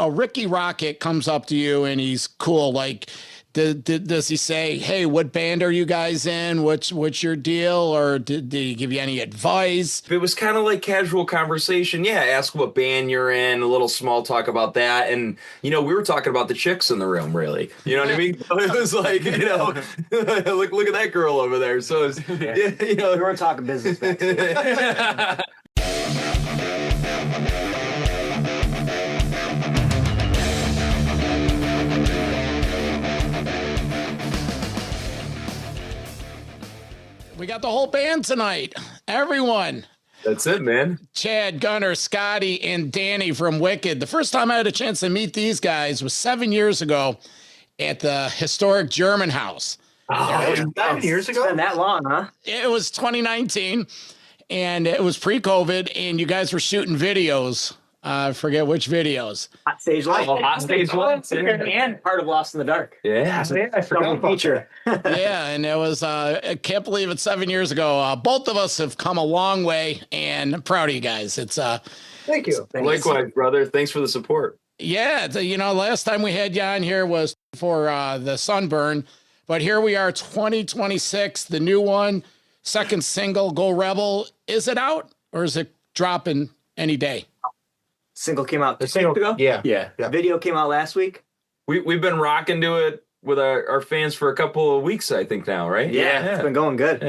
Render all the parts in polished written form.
a Ricky Rocket comes up to you and he's cool, like, does he say, hey, what band are you guys in? What's your deal? Or did he give you any advice? It was kind of like casual conversation. Yeah, ask what band you're in, a little small talk about that. And, we were talking about the chicks in the room, really. You know what I mean? It was like, look at that girl over there. So, it's, we weren't talking business back then. We got the whole band tonight. Everyone. That's it, man. Chad, Gunnar, Scotty, and Danny from Wicked. The first time I had a chance to meet these guys was 7 years ago at the historic German house. Oh, 7 years ago? It's been that long, huh? It was 2019, and it was pre-COVID, and you guys were shooting videos. I forget which videos. Hot Stage Live. Hot Stage Live. And part of Lost in the Dark. Yeah. I forgot about feature. Yeah, and it was, I can't believe it's 7 years ago. Both of us have come a long way, and I'm proud of you guys. It's Thank you. Likewise, brother. Thanks for the support. Yeah, last time we had you on here was for the Sunburn, but here we are, 2026, the new one, second single, Go Rebel. Is it out, or is it dropping any day? Single came out The 2 weeks ago. Yeah. Video came out last week. We've been rocking to it with our fans for a couple of weeks, I think now, right? Yeah. It's been going good.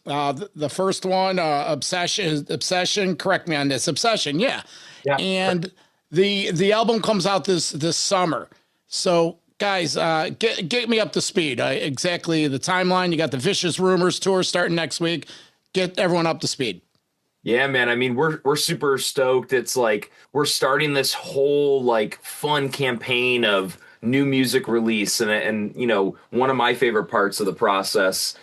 Yeah. The first one, Obsession, correct me on this, Obsession, yeah. And the album comes out this summer. So, guys, get me up to speed. Exactly the timeline. You got the Vicious Rumors tour starting next week. Get everyone up to speed. Yeah, man. I mean, we're super stoked. It's like we're starting this whole like fun campaign of new music release, and one of my favorite parts of the process.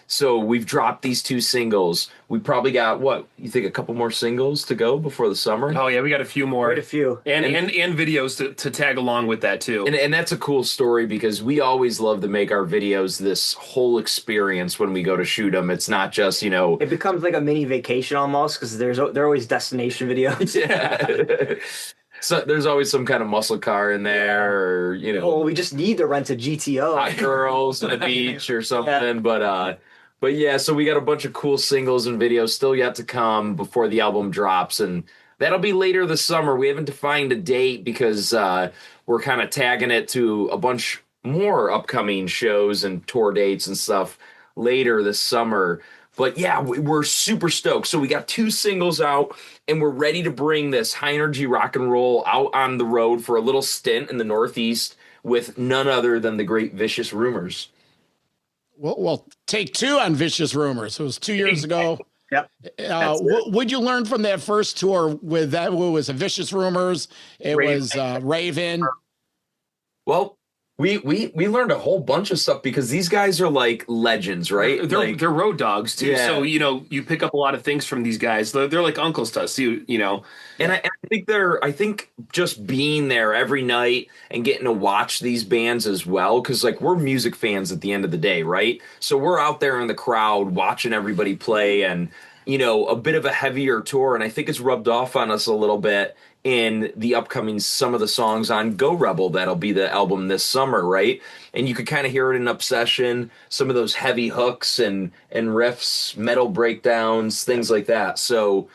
So we've dropped these 2 singles. We probably got you think a couple more singles to go before the summer? Oh yeah, we got a few more. Quite a few. And videos to tag along with that too. And that's a cool story because we always love to make our videos this whole experience when we go to shoot them. It's not just, It becomes like a mini vacation almost because they're always destination videos. Yeah. So there's always some kind of muscle car in there, or Well, we just need to rent a GTO. hot girls on the beach or something. Yeah. But yeah, so we got a bunch of cool singles and videos still yet to come before the album drops, and that'll be later this summer. We haven't defined a date because we're kind of tagging it to a bunch more upcoming shows and tour dates and stuff later this summer. But yeah, we're super stoked. So we got 2 singles out, and we're ready to bring this high energy rock and roll out on the road for a little stint in the Northeast with none other than the great Vicious Rumors. Well, take 2 on Vicious Rumors. It was 2 years ago. Yep. What'd you learn from that first tour with that? What was it? Vicious Rumors? It was Raven. Well, we learned a whole bunch of stuff because these guys are like legends, right? They're road dogs too. Yeah. So, you pick up a lot of things from these guys. They're like uncles to us, And I think just being there every night and getting to watch these bands as well, because like we're music fans at the end of the day, right? So we're out there in the crowd watching everybody play, and a bit of a heavier tour, and I think it's rubbed off on us a little bit in the upcoming some of the songs on Go Rebel. That'll be the album this summer, right? And you could kind of hear it in Obsession, some of those heavy hooks and riffs, metal breakdowns, things like that. So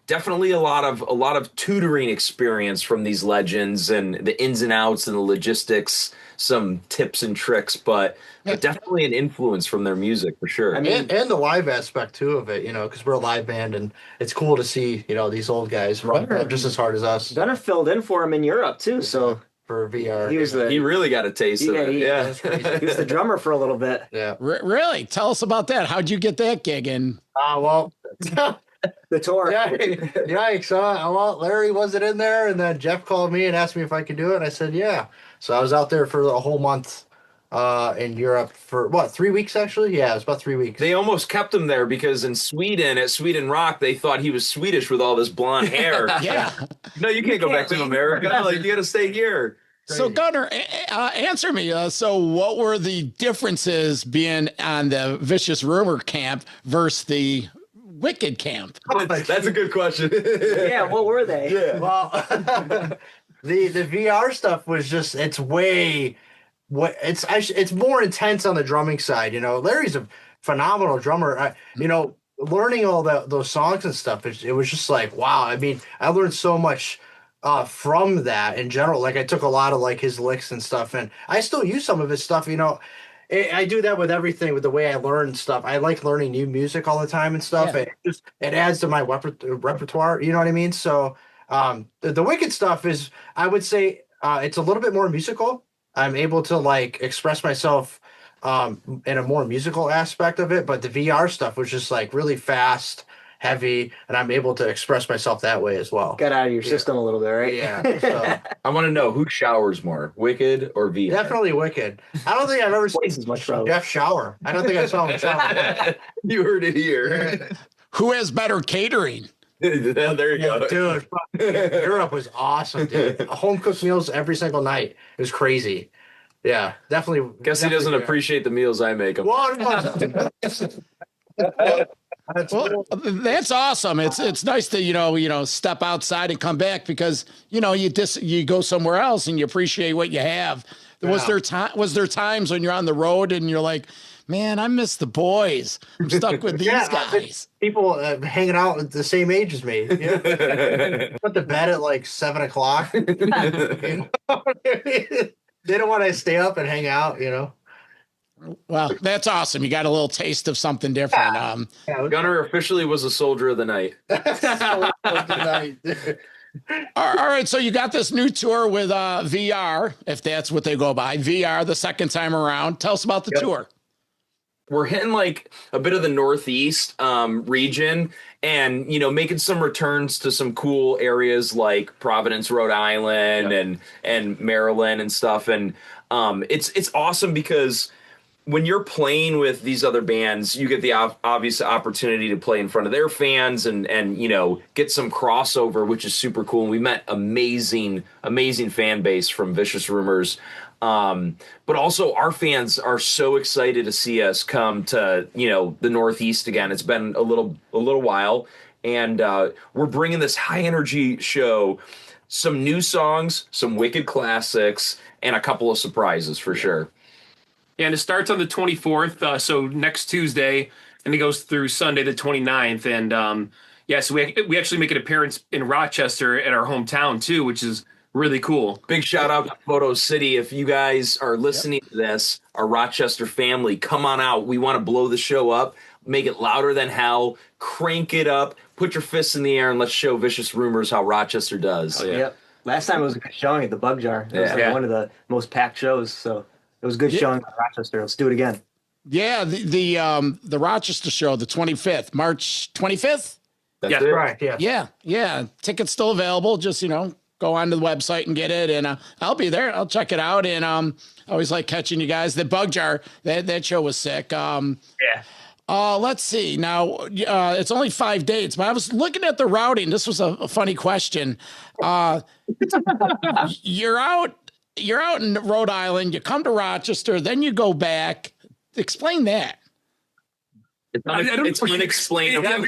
definitely a lot of tutoring experience from these legends and the ins and outs and the logistics, some tips and tricks, but definitely an influence from their music for sure. I mean, and the live aspect too of it, because we're a live band, and it's cool to see, these old guys run just as hard as us. Gunnar filled in for him in Europe too, so for VR. He really got a taste of it. Yeah. He was the drummer for a little bit. Yeah. Really? Tell us about that. How'd you get that gig? And Well, The tour. Yikes. Well, Larry wasn't in there, and then Jeff called me and asked me if I could do it, and I said, yeah. So I was out there for a whole month in Europe for, 3 weeks actually? Yeah, it was about 3 weeks. They almost kept him there because in Sweden, at Sweden Rock, they thought he was Swedish with all this blonde hair. yeah. No, you can't go back to America. Like, you got to stay here. So Gunnar, answer me. So what were the differences being on the Vicious Rumor camp versus the Wicked camp? That's a good question. Yeah, what were they? Yeah. Well, the VR stuff was just it's more intense on the drumming side. You know, Larry's a phenomenal drummer. You know, learning all those songs and stuff, it was just like wow. I mean, I learned so much from that in general. Like I took a lot of like his licks and stuff, and I still use some of his stuff. You know, I do that with everything, with the way I learn stuff. I like learning new music all the time and stuff. Yeah. It adds to my repertoire. You know what I mean? So the Wicked stuff is, I would say, it's a little bit more musical. I'm able to like express myself in a more musical aspect of it, but the VR stuff was just like really fast, heavy, and I'm able to express myself that way as well. Got out of your system a little bit, right? Yeah. So, I want to know who showers more, Wicked or VR? definitely Wicked. I don't think I've ever Twice seen as much, probably. Jeff shower. I don't think I saw him shower. You heard it here. Who has better catering? There you go. Dude, Europe was awesome, dude. Home cooked meals every single night. It was crazy. Yeah, definitely. Guess he doesn't appreciate the meals I make him. Well, Well, that's awesome. It's nice to, you know, step outside and come back because, you know, you go somewhere else and you appreciate what you have. Was there times when you're on the road and you're like, man, I miss the boys. I'm stuck with these guys. People hanging out at the same age as me. Yeah. Put to bed at like 7 o'clock. They don't want to stay up and hang out, you know. Well, that's awesome. You got a little taste of something different. Gunnar officially was a soldier of the night. All right, so you got this new tour with VR, if that's what they go by, VR the second time around. Tell us about the tour. We're hitting like a bit of the Northeast region and, you know, making some returns to some cool areas like Providence, Rhode Island and Maryland and stuff. And it's awesome because when you're playing with these other bands, you get the obvious opportunity to play in front of their fans and you know, get some crossover, which is super cool. And we met amazing fan base from Vicious Rumors. But also our fans are so excited to see us come to, you know, the Northeast again. It's been a little while, and we're bringing this high energy show, some new songs, some Wicked classics, and a couple of surprises for sure. Yeah, and it starts on the 24th, so next Tuesday, and it goes through Sunday the 29th. And so we actually make an appearance in Rochester at our hometown too, which is really cool. Big shout out to Photo City. If you guys are listening to this, our Rochester family, come on out. We want to blow the show up, make it louder than hell, crank it up, put your fists in the air, and let's show Vicious Rumors how Rochester does. Oh, yeah. Yep. Last time it was a good showing at the Bug Jar. It was like one of the most packed shows, so it was a good showing at Rochester. Let's do it again. Yeah, the Rochester show, the 25th, March 25th. That's right. Yeah. Tickets still available. Just, you know, go onto the website and get it. And I'll be there. I'll check it out. And I always like catching you guys. The Bug Jar, that show was sick. Let's see. Now, it's only 5 dates, but I was looking at the routing. This was a funny question. You're out in Rhode Island. You come to Rochester, then you go back. Explain that. It's unexplainable.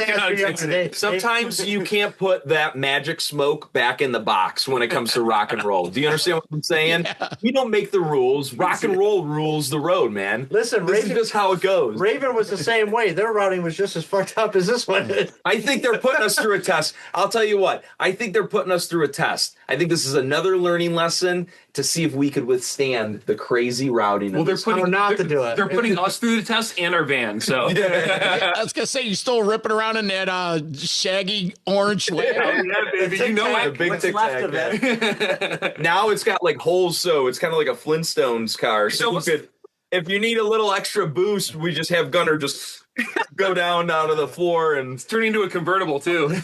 Sometimes you can't put that magic smoke back in the box when it comes to rock and roll. Do you understand what I'm saying? Yeah. We don't make the rules. Rock and roll rules the road, man. Listen, this is just how it goes. Raven was the same way. Their routing was just as fucked up as this one is. I think they're putting us through a test. I'll tell you what. I think they're putting us through a test. I think this is another learning lesson to see if we could withstand the crazy routing. Well, they're putting us through the test and our van. So I was gonna say you still ripping around in that Shaggy orange wagon. Yeah, baby. You know what? Big tic tac. Now it's got like holes, so it's kind of like a Flintstones car. So you could, if you need a little extra boost, we just have Gunnar just go down to the floor and it's turning into a convertible too.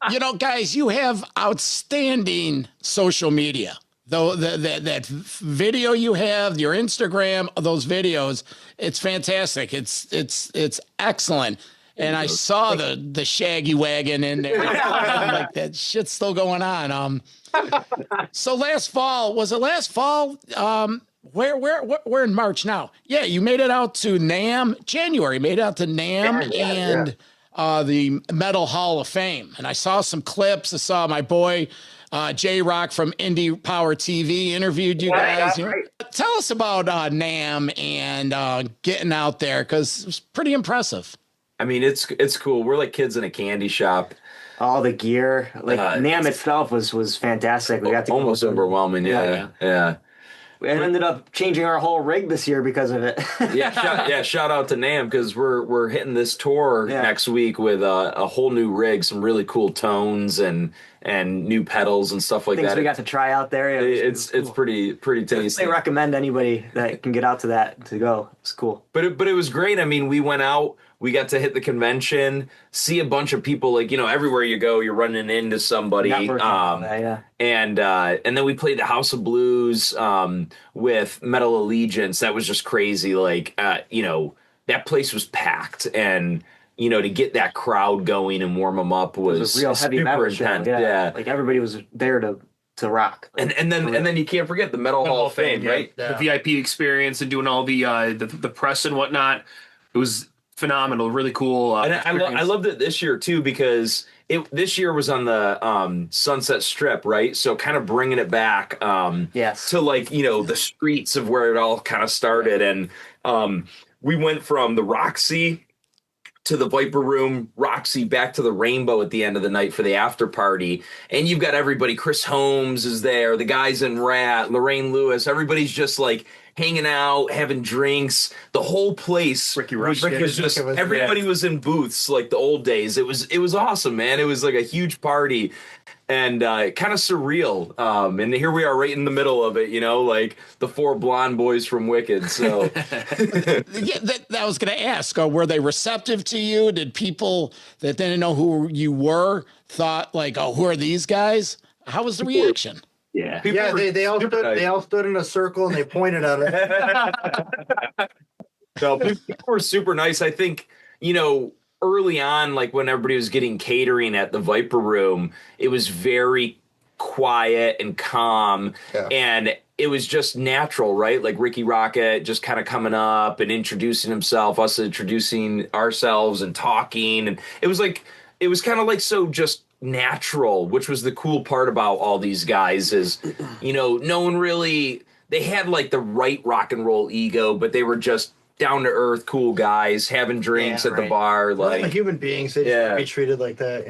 You know, guys, you have outstanding social media. Though that video you have, your Instagram, those videos, it's fantastic. It's excellent. And I saw the Shaggy wagon in there. I'm like, that shit's still going on. So last fall, was it last fall? We're in March now. Yeah, you made it out to NAMM. January, made it out to NAMM, and the Metal Hall of Fame. And I saw some clips. I saw my boy J-Rock from Indie Power TV interviewed you guys. Yeah, right. Tell us about NAMM and getting out there, because it was pretty impressive. I mean, it's cool. We're like kids in a candy shop. All the gear, like NAMM itself was fantastic. We got to almost overwhelming. Yeah. We ended up changing our whole rig this year because of it. Shout out to NAMM, because we're hitting this tour next week with a whole new rig, some really cool tones and new pedals and stuff like Things that. we got to try out there. It's pretty tasty. I recommend anybody that can get out to that to go. It's cool. But it was great. I mean, we went out. We got to hit the convention, see a bunch of people. Like, everywhere you go, you're running into somebody. And then we played the House of Blues with Metal Allegiance. That was just crazy. Like, that place was packed, and to get that crowd going and warm them up was a real heavy super metal intense. show. Yeah, like everybody was there to rock. and then you can't forget the Metal Hall of Fame, right? The VIP experience and doing all the press and whatnot. It was phenomenal, really cool. And I loved it this year too, because this year was on the Sunset Strip, right? So kind of bringing it back to like, the streets of where it all kind of started. And we went from the Roxy to the Viper Room, Roxy, back to the Rainbow at the end of the night for the after party. And you've got everybody. Chris Holmes is there, the guys in Rat, Lorraine Lewis, everybody's just like hanging out, having drinks. The whole place was just everybody was in booths like the old days. It was awesome, man. It was like a huge party and kind of surreal. And here we are right in the middle of it, like the four blonde boys from Wicked. So that I was going to ask, were they receptive to you? Did people that didn't know who you were thought like, oh, who are these guys? How was the reaction? Yeah. They all stood in a circle and they pointed at it. So people were super nice. I think, early on, like when everybody was getting catering at the Viper Room, it was very quiet and calm, and it was just natural, right? Like Ricky Rocket just kind of coming up and introducing himself, us introducing ourselves and talking, and it was kind of like so just natural, which was the cool part about all these guys is, no one really, they had like the right rock and roll ego, but they were just down to earth, cool guys having drinks at the bar. Like human beings, they just be treated like that,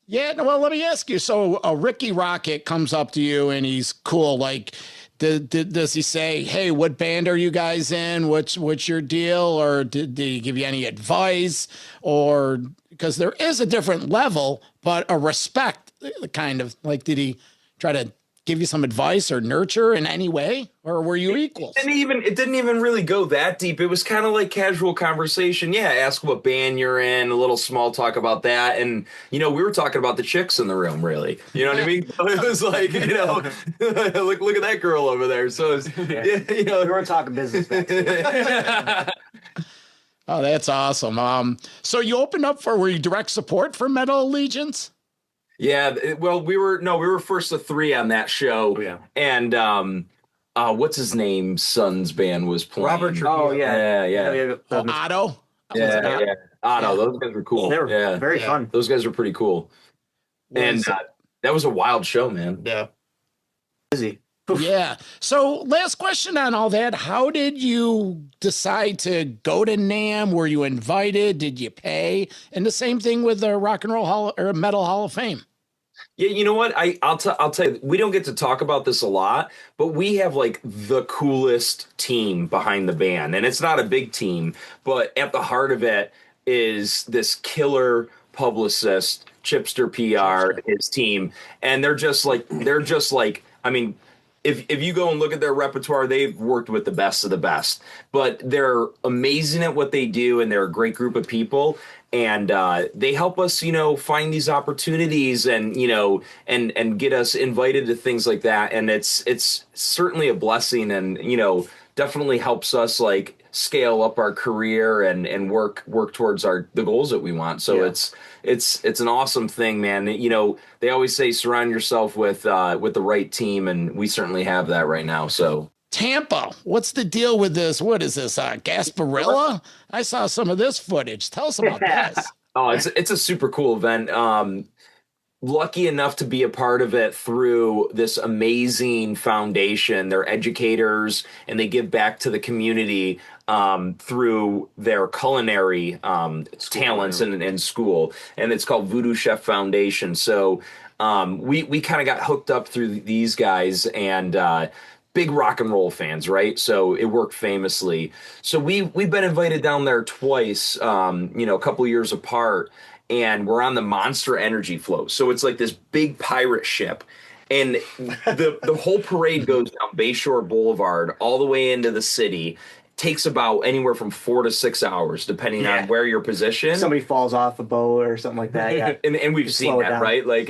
Yeah. Well, let me ask you. So Ricky Rocket comes up to you and he's cool. Like, does he say, "Hey, what band are you guys in? What's your deal?" Or did he give you any advice? Or because there is a different level, but a respect kind of like, did he try to give you some advice or nurture in any way, or were you equals? It didn't even really go that deep. It was kind of like casual conversation. Yeah, ask what band you're in, a little small talk about that, and we were talking about the chicks in the room, really. You know what I mean? It was like, look at that girl over there. So we weren't talking business. Oh, that's awesome. So you opened up were you direct support for Metal Allegiance? Yeah, well, we were first of three on that show. Yeah. And what's his name? Son's band was playing. Robert Trujillo. Oh, yeah. Otto? Yeah. Otto, those guys were cool. They were very fun. Those guys were pretty cool. And that was a wild show, man. Yeah. Busy. Yeah. So last question on all that. How did you decide to go to NAMM? Were you invited? Did you pay? And the same thing with the Rock and Roll Hall or Metal Hall of Fame. Yeah, you know what? I'll tell you, we don't get to talk about this a lot, but we have like the coolest team behind the band. And it's not a big team, but at the heart of it is this killer publicist, Chipster PR, his team. And they're just like, I mean, if you go and look at their repertoire, they've worked with the best of the best, but they're amazing at what they do, and they're a great group of people, and they help us, find these opportunities, and and get us invited to things like that, and it's certainly a blessing, and definitely helps us like scale up our career and work towards the goals that we want. So it's an awesome thing, man. They always say surround yourself with the right team, and we certainly have that right now. So Tampa, what's the deal with this? What is this? Gasparilla? I saw some of this footage. Tell us about this. Oh, it's a super cool event. Lucky enough to be a part of it through this amazing foundation. They're educators and they give back to the community through their culinary talents in school. And it's called Voodoo Chef Foundation. So we kind of got hooked up through these guys and big rock and roll fans, right? So it worked famously. So we've been invited down there twice, a couple years apart. And we're on the Monster Energy float. So it's like this big pirate ship. And the whole parade goes down Bayshore Boulevard all the way into the city. It takes about anywhere from 4 to 6 hours, depending on where you're positioned. Somebody falls off a boat or something like that. Yeah. and we've seen that, right? Like,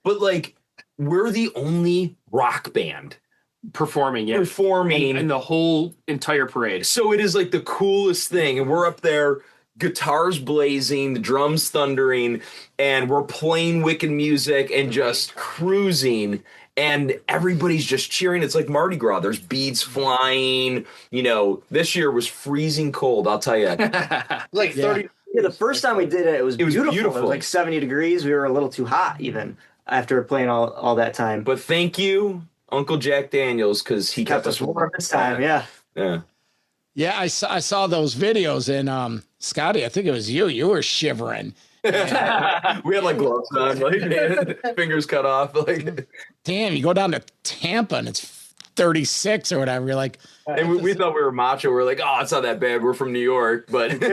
but like, we're the only rock band performing in the whole entire parade. So it is like the coolest thing. And we're up there, guitars blazing, the drums thundering, and we're playing wicked music and just cruising, and everybody's just cheering. It's like Mardi Gras. There's beads flying. This year was freezing cold, I'll tell you. Like 30. Yeah, the first time we did it, it was beautiful. It was like 70 degrees. We were a little too hot even after playing all that time. But thank you, Uncle Jack Daniels, because he kept us warm this time. Yeah. Yeah, I saw those videos, and Scotty, I think it was you. You were shivering. We had like gloves on, like fingers cut off. Like, damn, you go down to Tampa and it's 36 or whatever. You're like, and we thought we were macho. We're like, oh, it's not that bad. We're from New York, but it was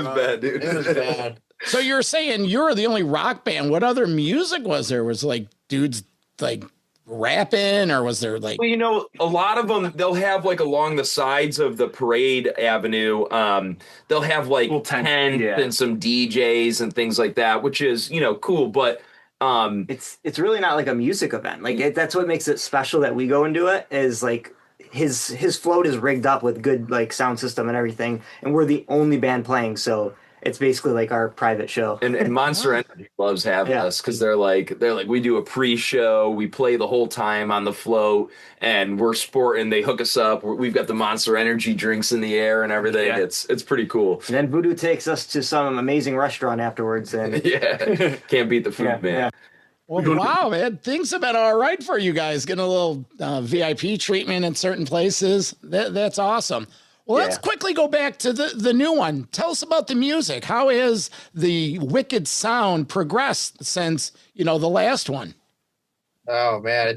bad, dude. It was bad. So you're saying you're the only rock band? What other music was there? Was like dudes like rapping, or was there like, well, a lot of them, they'll have like along the sides of the parade avenue, they'll have like tent and some DJs and things like that, which is cool, but it's really not like a music event. Like that's what makes it special that we go into it, is like his float is rigged up with good like sound system and everything, and we're the only band playing, so it's basically like our private show. And Monster Energy loves having us, because they're like we do a pre-show, we play the whole time on the float, and we're sporting. They hook us up. We've got the Monster Energy drinks in the air and everything. Yeah. It's pretty cool. And then Voodoo takes us to some amazing restaurant afterwards, and can't beat the food, man. Yeah. Well, wow, man, things have been all right for you guys. Getting a little VIP treatment in certain places. That's awesome. Well, let's quickly go back to the new one. Tell us about the music. How has the wicked sound progressed since, the last one? Oh, man,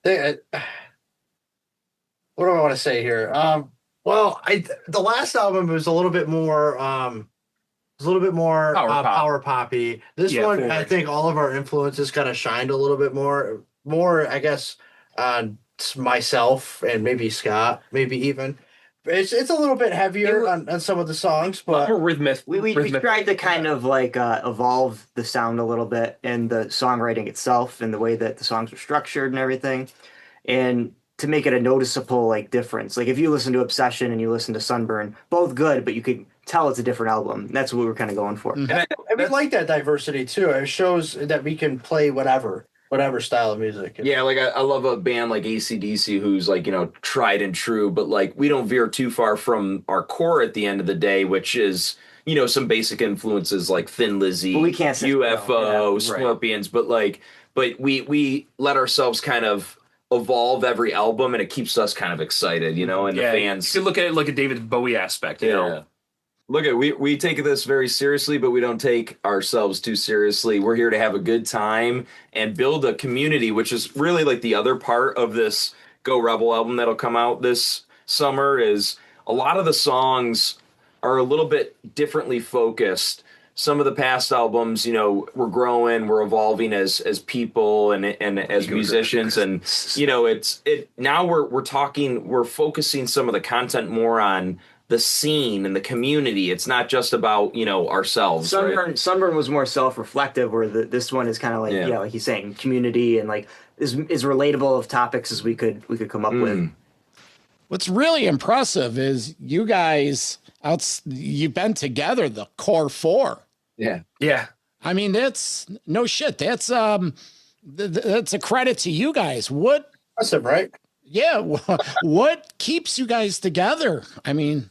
what do I want to say here? The last album was a little bit more power poppy. This one, forward. I think all of our influences kind of shined a little bit more, I guess, on myself and maybe Scott, maybe even. It's a little bit heavier on some of the songs, but more rhythmic. We tried to kind of like evolve the sound a little bit and the songwriting itself and the way that the songs were structured and everything, and to make it a noticeable like difference. Like if you listen to Obsession and you listen to Sunburn, both good, but you could tell it's a different album. That's what we were kind of going for. Mm-hmm. And we like that diversity too. It shows that we can play whatever style of music. Yeah, like I love a band like AC/DC who's like, tried and true, but like we don't veer too far from our core at the end of the day, which is, some basic influences like Thin Lizzy, we can't UFO, Scorpions, right. but we let ourselves kind of evolve every album, and it keeps us kind of excited, and the fans. You could look at it like a David Bowie aspect, you know? Look at we take this very seriously, but we don't take ourselves too seriously. We're here to have a good time and build a community, which is really like the other part of this Go Rebel album that'll come out this summer. Is a lot of the songs are a little bit differently focused. Some of the past albums, we're growing, we're evolving as people and as musicians, and now we're focusing some of the content more on the scene and the community. It's not just about, ourselves. Sunburn was more self-reflective, where this one is kind of like, like he's saying, community, and like is relatable of topics as we could come up with. What's really impressive is you guys you've been together, the core four. Yeah. Yeah. I mean, that's no shit. That's a credit to you guys. What? Awesome, right? Yeah. What keeps you guys together? I mean,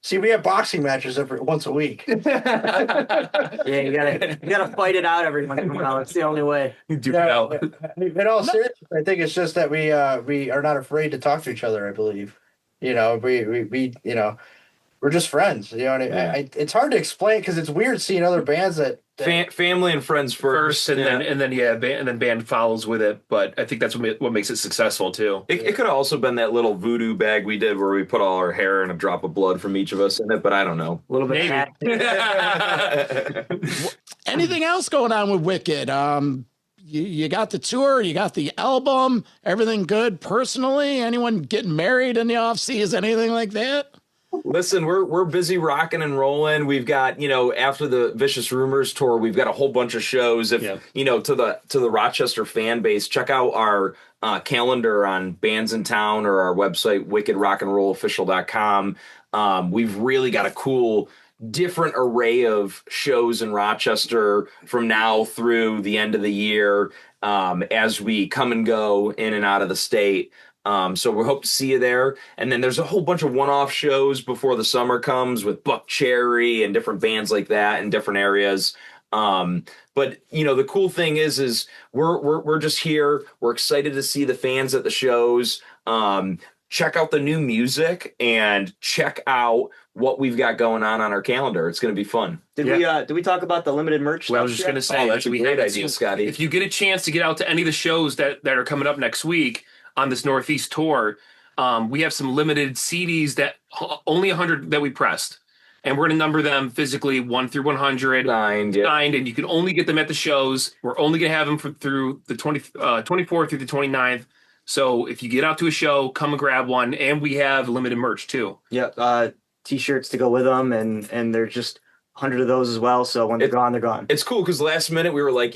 See, we have boxing matches once a week. Yeah, you gotta fight it out every once in a while. It's the only way. Duke it out. In all seriousness, I think it's just that we are not afraid to talk to each other. I believe, we we're just friends. You know, and it's hard to explain because it's weird seeing other bands that family and friends first, and then band follows with it. But I think that's what makes it successful too. It could have also been that little voodoo bag we did where we put all our hair and a drop of blood from each of us in it, but I don't know. A little bit. Anything else going on with Wicked? You got the tour, you got the album, everything good personally? Anyone getting married in the off season, anything like that? Listen, we're busy rocking and rolling. We've got, after the Vicious Rumors tour, we've got a whole bunch of shows. If to the Rochester fan base, check out our calendar on Bands in Town or our website, wickedrockandrollofficial.com. We've really got a cool different array of shows in Rochester from now through the end of the year, as we come and go in and out of the state. So we hope to see you there. And then there's a whole bunch of one-off shows before the summer comes with Buck Cherry and different bands like that in different areas. But the cool thing is we're just here. We're excited to see the fans at the shows. Check out the new music and check out what we've got going on our calendar. It's going to be fun. Did we talk about the limited merch? Well, I was just going to say, that's a great idea, Scotty. If you get a chance to get out to any of the shows that are coming up next week on this Northeast tour, we have some limited CDs that only 100 that we pressed. And we're going to number them physically 1 through 100. Signed, and you can only get them at the shows. We're only going to have them through the 24th through the 29th. So if you get out to a show, come and grab one. And we have limited merch too. Yeah, T-shirts to go with them. And there's just 100 of those as well. So when they're gone, they're gone. It's cool because last minute we were like,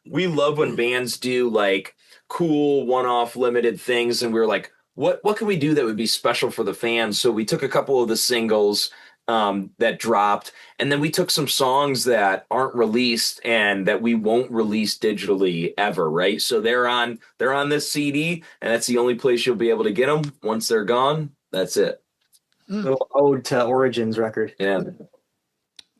we love when bands do like cool one-off limited things. And we were like, what can we do that would be special for the fans? So we took a couple of the singles that dropped, and then we took some songs that aren't released and that we won't release digitally ever, right? So they're on this CD, and that's the only place you'll be able to get them. Once they're gone, that's it. Little ode to Origins record. Yeah.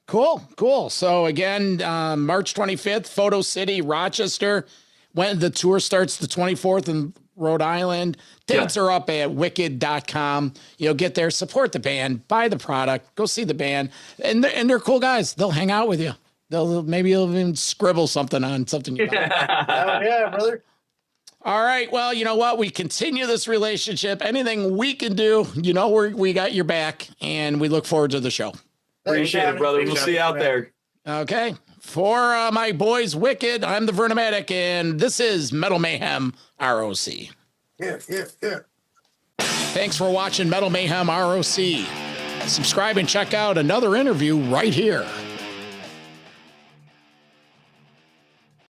Cool. So again, March 25th, Photo City, Rochester. When the tour starts the 24th in Rhode Island. Dates are up at wicked.com. Get there, support the band, buy the product, go see the band. And they're cool guys. They'll hang out with you. Maybe you'll even scribble something on something you buy. Yeah, brother. All right. Well, you know what? We continue this relationship. Anything we can do, we got your back, and we look forward to the show. Appreciate it, brother. We'll see you out there. Okay. For my boys, Wicked, I'm the Vernomatic, and this is Metal Mayhem ROC. Yeah. Thanks for watching Metal Mayhem ROC. Subscribe and check out another interview right here.